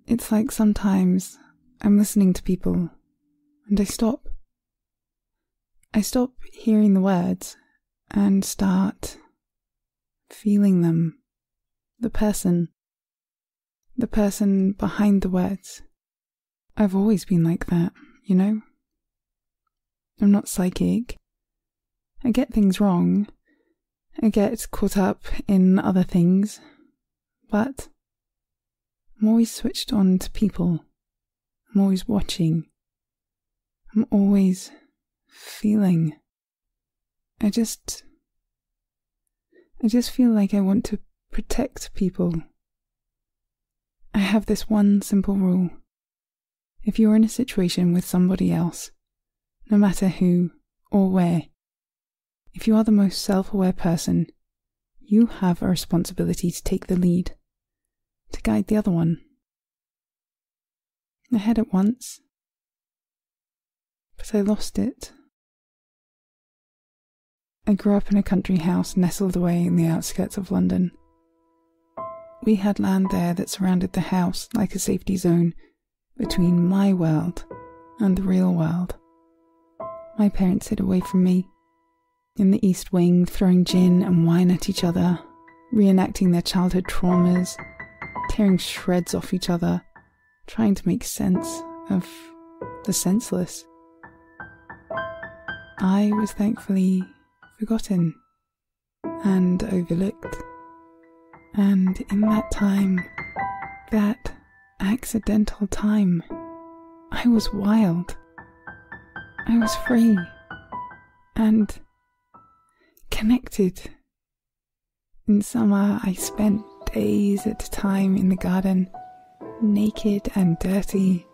It's like sometimes I'm listening to people and I stop. I stop hearing the words and start feeling them. The person behind the words. I've always been like that, you know? I'm not psychic. I get things wrong. I get caught up in other things. But I'm always switched on to people. I'm always watching. I'm always feeling. I just feel like I want to protect people. I have this one simple rule. If you're in a situation with somebody else, no matter who or where, if you are the most self-aware person, you have a responsibility to take the lead, to guide the other one. I had it once, but I lost it. I grew up in a country house nestled away in the outskirts of London. We had land there that surrounded the house like a safety zone between my world and the real world. My parents hid away from me, in the East Wing, throwing gin and wine at each other, reenacting their childhood traumas, tearing shreds off each other, trying to make sense of the senseless. I was thankfully forgotten and overlooked. And in that time, that accidental time, I was wild. I was free and connected. In summer, I spent days at a time in the garden, naked and dirty,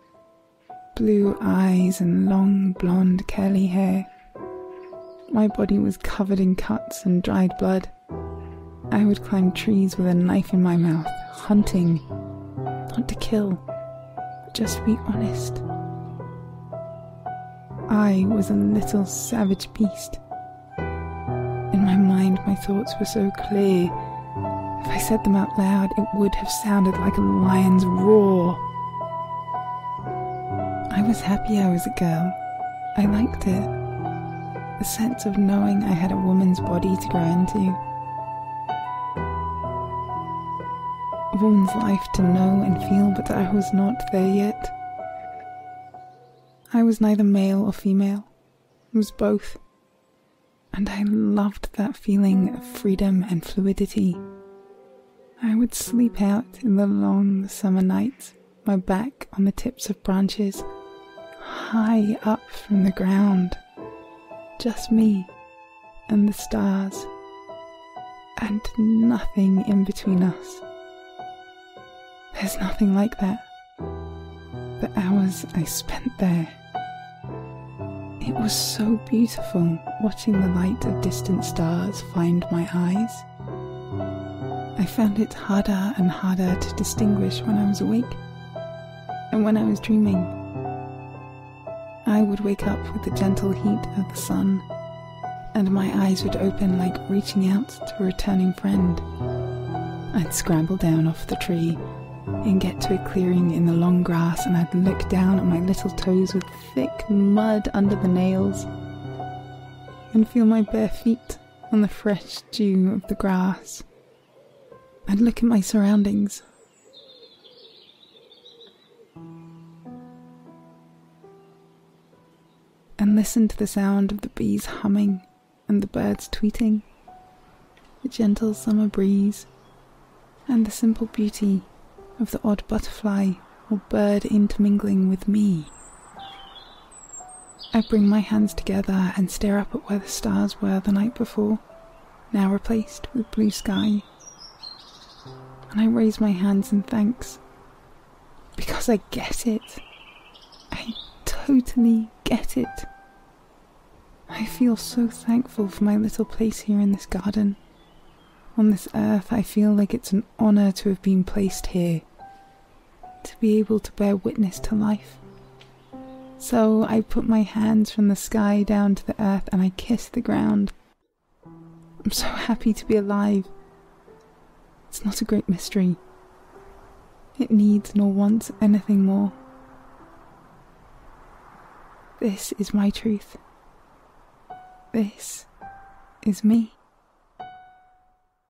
blue eyes and long blonde curly hair. My body was covered in cuts and dried blood. I would climb trees with a knife in my mouth, hunting, not to kill, but just to be honest. I was a little savage beast. In my mind, my thoughts were so clear. If I said them out loud, it would have sounded like a lion's roar. I was happy I was a girl. I liked it. The sense of knowing I had a woman's body to grow into. A woman's life to know and feel, but I was not there yet. I was neither male or female. I was both. And I loved that feeling of freedom and fluidity. I would sleep out in the long summer nights, my back on the tips of branches, high up from the ground. Just me and the stars, and nothing in between us. There's nothing like that. The hours I spent there. It was so beautiful watching the light of distant stars find my eyes. I found it harder and harder to distinguish when I was awake and when I was dreaming. I would wake up with the gentle heat of the sun, and my eyes would open like reaching out to a returning friend. I'd scramble down off the tree and get to a clearing in the long grass, and I'd look down at my little toes with thick mud under the nails and feel my bare feet on the fresh dew of the grass. I'd look at my surroundings. And listen to the sound of the bees humming and the birds tweeting, the gentle summer breeze, and the simple beauty of the odd butterfly or bird intermingling with me. I bring my hands together and stare up at where the stars were the night before, now replaced with blue sky. And I raise my hands in thanks, because I get it. I totally get it. I feel so thankful for my little place here in this garden. On this earth, I feel like it's an honour to have been placed here, to be able to bear witness to life. So I put my hands from the sky down to the earth and I kiss the ground. I'm so happy to be alive. It's not a great mystery. it needs nor wants anything more. This is my truth. This is me.